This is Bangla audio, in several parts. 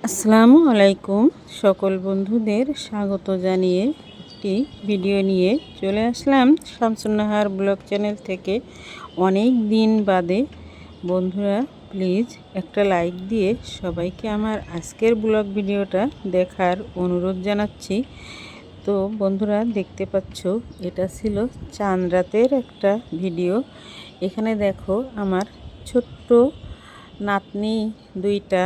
আসসালামু আলাইকুম। সকল বন্ধুদের স্বাগত জানিয়ে একটি ভিডিও নিয়ে চলে আসলাম শামসুন্নাহার ব্লগ চ্যানেল থেকে। অনেক দিন বাদে বন্ধুরা, প্লিজ একটা লাইক দিয়ে সবাইকে আমার আজকের ব্লগ ভিডিওটা দেখার অনুরোধ জানাচ্ছি। তো বন্ধুরা, দেখতে পাচ্ছ এটা ছিল চাঁদ রাতের একটা ভিডিও। এখানে দেখো আমার ছোট্ট নাতনি দুইটা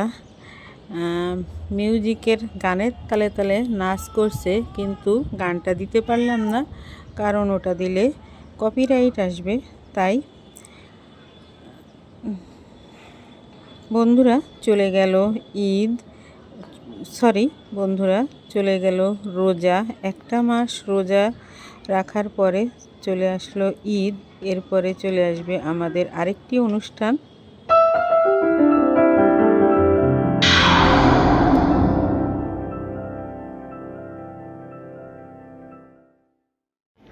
মিউজিকের গানের তালে তালে নাচ করছে, কিন্তু গানটা দিতে পারলাম না, কারণ ওটা দিলে কপিরাইট আসবে। তাই বন্ধুরা চলে গেল ঈদ, বন্ধুরা চলে গেল রোজা। একটা মাস রোজা রাখার পরে চলে আসলো ঈদ। এরপরে চলে আসবে আমাদের আরেকটি অনুষ্ঠান।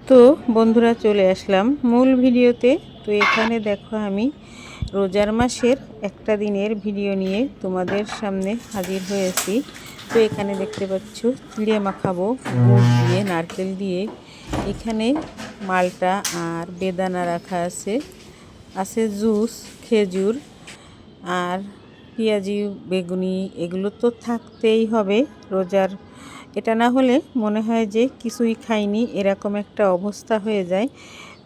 তো বন্ধুরা, চলে আসলাম মূল ভিডিওতে। তো এখানে দেখো আমি রোজার মাসের একটা দিনের ভিডিও নিয়ে তোমাদের সামনে হাজির হয়েছি। তো এখানে দেখতে পাচ্ছ চিড়ে মাখাবো গুড় দিয়ে, নারকেল দিয়ে। এখানে মালটা আর বেদানা রাখা আছে, জুস, খেজুর আর পেঁয়াজি, বেগুনি, এগুলো তো থাকতেই হবে রোজার। এটা না হলে মনে হয় যে কিছুই খাইনি, এরকম একটা অবস্থা হয়ে যায়।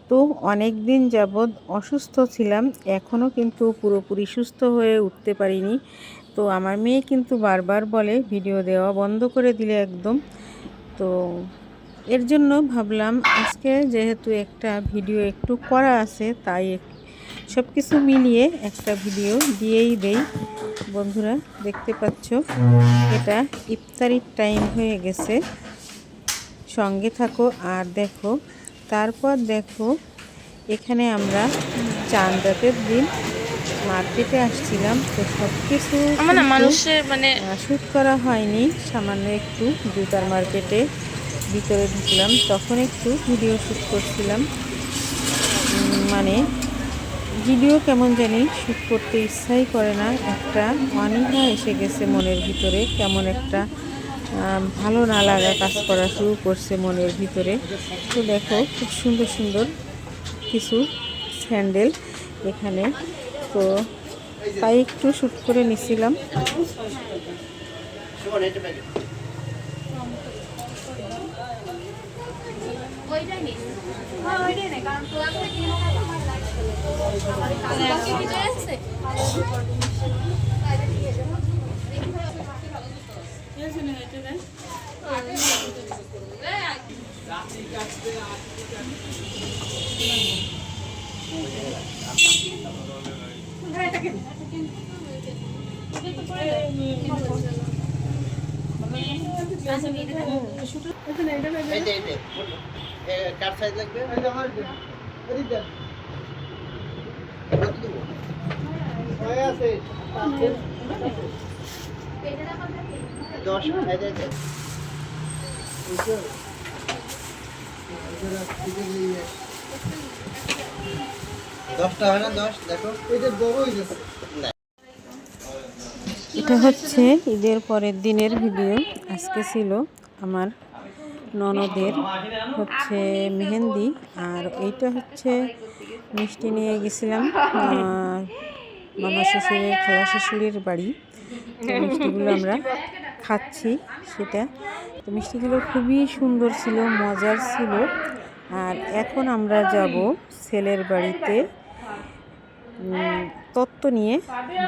তো অনেক দিন যাবৎ অসুস্থ ছিলাম, এখনও কিন্তু পুরোপুরি সুস্থ হয়ে উঠতে পারিনি। তো আমার মেয়ে কিন্তু বারবার বলে ভিডিও দেওয়া বন্ধ করে দিলে একদম। তো এর জন্য ভাবলাম আজকে যেহেতু একটা ভিডিও একটু করা আছে, তাই সব কিছু মিলিয়ে একটা ভিডিও দিয়েই দেই। বন্ধুরা দেখতে পাচ্ছ এটা ইফতারির টাইম হয়ে গেছে, সঙ্গে থাকো আর দেখো। তারপর দেখো এখানে আমরা চাঁদ রাতের দিন মার্কেটে আসছিলাম, তো সব কিছু শ্যুট করা হয়নি। সামান্য একটু জুতার মার্কেটে ভিতরে ঢুকলাম, তখন একটু ভিডিও শ্যুট করছিলাম। মানে ভিডিও কেমন জানি শ্যুট করতে ইচ্ছাই করে না, একটা অনীহা এসে গেছে মনের ভিতরে, কেমন একটা ভালো না লাগা কাজ করা শুরু করছে মনের ভিতরে। তো দেখো খুব সুন্দর সুন্দর কিছু স্যান্ডেল এখানে, তো তাই একটু শ্যুট করে নিছিলাম। কার সাইজ লাগবে? দশটা হয় না? 10 দেখো, এটা বড় হয়ে গেছে। এটা হচ্ছে ঈদের পরের দিনের ভিডিও। আজকে ছিল আমার ননদের হচ্ছে মেহেন্দি, আর এইটা হচ্ছে মিষ্টি নিয়ে গেছিলাম মামা শ্বশুরের, খালা শ্বশুরের বাড়ি। তো মিষ্টিগুলো আমরা খাচ্ছি সেটা। তো মিষ্টিগুলো খুবই সুন্দর ছিল, মজার ছিল। আর এখন আমরা যাব ছেলের বাড়িতে তত্ত্ব নিয়ে,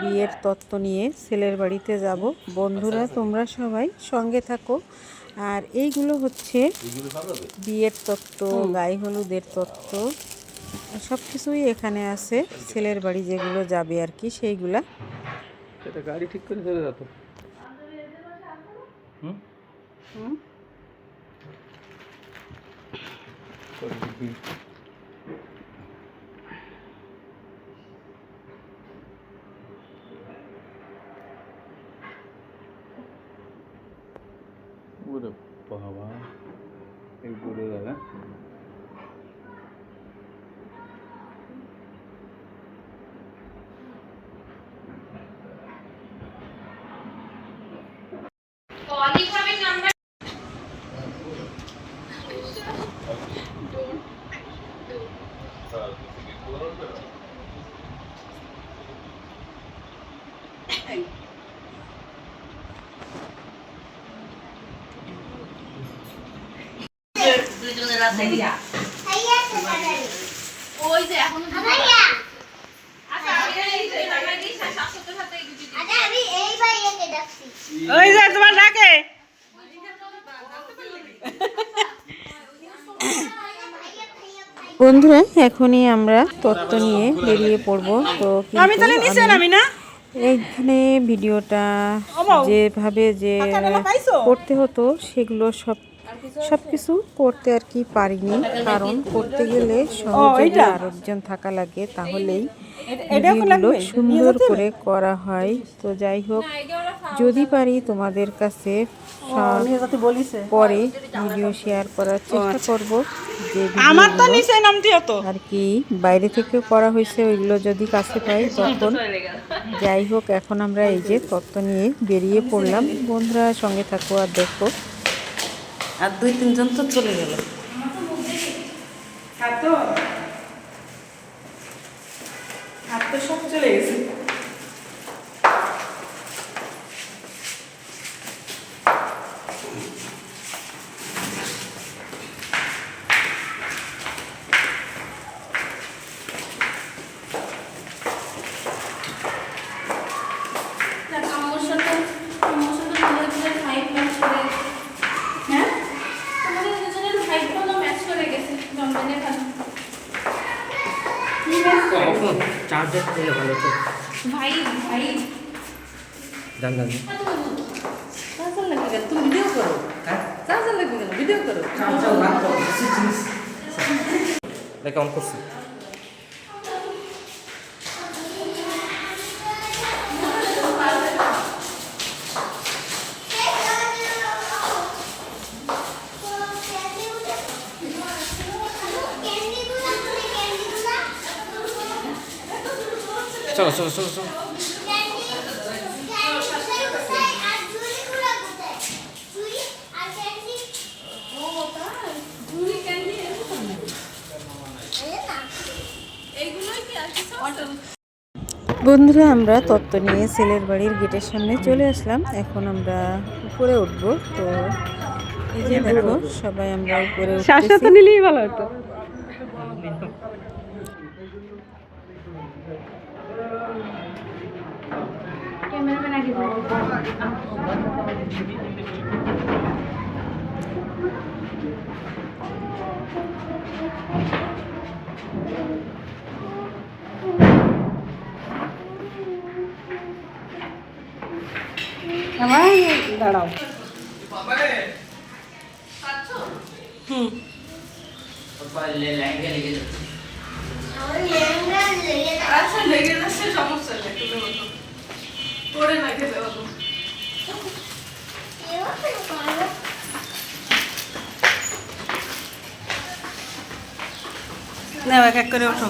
বিয়ের তত্ত্ব নিয়ে ছেলের বাড়িতে যাব। বন্ধুরা তোমরা সবাই সঙ্গে থাকো। আর এইগুলো হচ্ছে বিয়ের তত্ত্ব, গায়ে হলুদের তত্ত্ব, সব কিছুই এখানে আছে। ছেলের বাড়ি যেগুলো যাবে আর কি, সেইগুলা। এটা গাড়ি ঠিক করে চলে যেত। ওরে বাবা, এই ঘুরে যাবে। ওই যে এখন ওই যে তোমার ডাকে বন্ধুরা, এখনই আমরা তত্ত্ব নিয়ে বেরিয়ে পড়বো। তো আমি এইখানে ভিডিওটা যেভাবে যে করতে হতো সেগুলো সবকিছু করতে আর কি পারিনি, কারণ করতে গেলে সহযোগী আরেকজন থাকা লাগে, তাহলেই ভিডিওগুলো সুন্দর করে করা হয়। তো যাই হোক, যদি পারি তোমাদের কাছে পরে ভিডিও শেয়ার করার চেষ্টা করব, যে আর কি বাইরে থেকে করা হয়েছে ওইগুলো যদি কাছে পাই তখন। যাই হোক, এখন আমরা এই যে তত্ত্ব নিয়ে বেরিয়ে পড়লাম। বন্ধুরা সঙ্গে থাকো আর দেখো। আর 2-3 জন তো চলে গেল। সব চলে গেছে। চার্জার দিলে ভালো তো ভাই ভাই জান জান চার্জার লাগবে কেন? তুমি ভিডিও করো। হ্যাঁ চার্জার লাগবে কেন? ভিডিও করো। চার্জার লাগতো জিনিস দেখে অন করছি। চলো চলো চলো চলো বন্ধুরা, আমরা তত্ত্ব নিয়ে ছেলের বাড়ির গেটের সামনে চলে আসলাম। এখন আমরা উপরে উঠবো। তো এই যে দেখো, সবাই আমরা উপরে উঠতেছি। নিলেই ভালো হতো। দাঁড়াও। আচ্ছা লেগে যাচ্ছে, সমস্যা নেই, পরে না খেতে হলো। নাও এক এক করে ওঠো।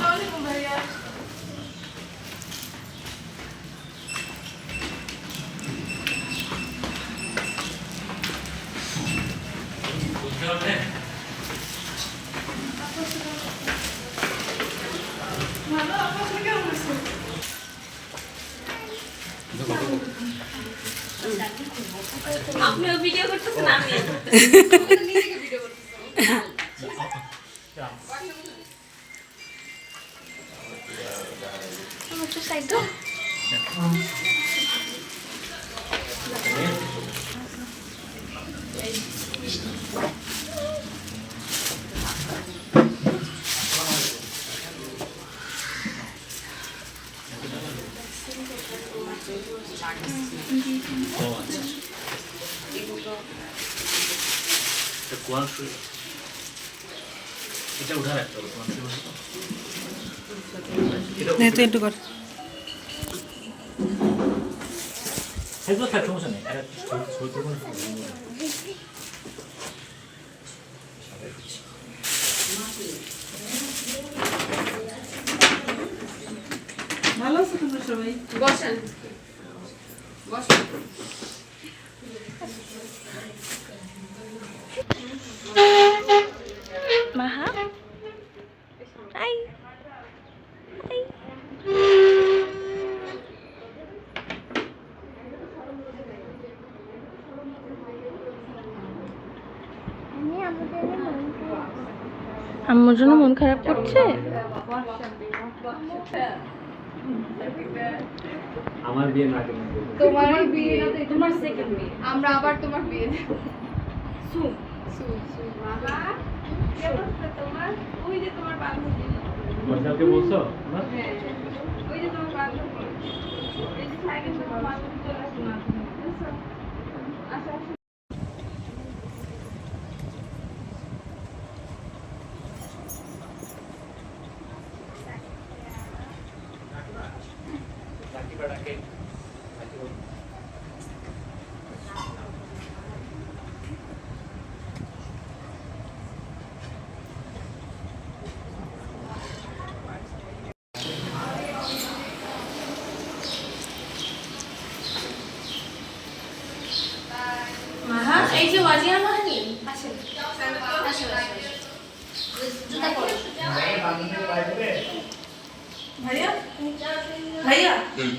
আপনিও ভিডিও করতেছেন, আমি ভিডিও করতেছেন। একটু সাইড দাও। এটা উঠা রাখতে হবে নে তুই একটু কর। সেগুলো থাক, সমস্যা নেই। ভালো আছো তোমরা সবাই? বসেন বসেন। আম্মুর জন্য মন খারাপ করছে। আমার বিয়ে না কেন তোমার বিয়ে তোমার সেকেন্ড বিয়ে, আমরা আবার তোমার বিয়ে দেব। সুন সুন সুন বাবা কি অবস্থা তোমার? ওই যে তোমার বান্ধবী, বর্ষাকে বলছো না? হ্যাঁ ওই যে তোমার বান্ধবী, এই যে সাইকেল তোমার বান্ধবী চলে আসো না, বুঝছো? আচ্ছা আচ্ছা। মাহা এই যে ওয়াজিয়া মাহানি আসেন আসেন জুতা পরো। ভাইয়া ভাইয়া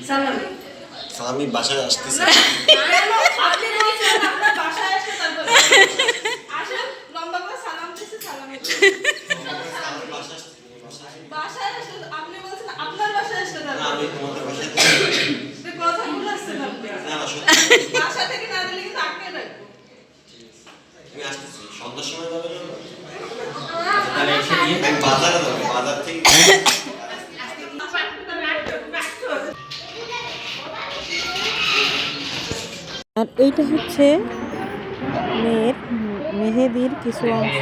সালাম। আমি বাসায় আসতেছি। আপনি বলছেন আপনার বাসায় আসলে তারপরে আসেন, লম্বা করে সালাম দিতে সালাম দিতে। বাসায় আসলে আপনি বলছেন আপনার বাসায় আসলে না, তারপরে আমি তোমাদের বাসায় তো কথা বলছেন আপনি। না না সত্যি বাসা থেকে না দিলে কিন্তু আটকে রাখবো। আমি আসতেছি। সন্ধ্যার সময় যাবে না? তাহলে এসে নিয়ে আমি বাজারে যাবো, বাজার থেকে আর এইটা হচ্ছে মেয়ের মেহেদির কিছু অংশ।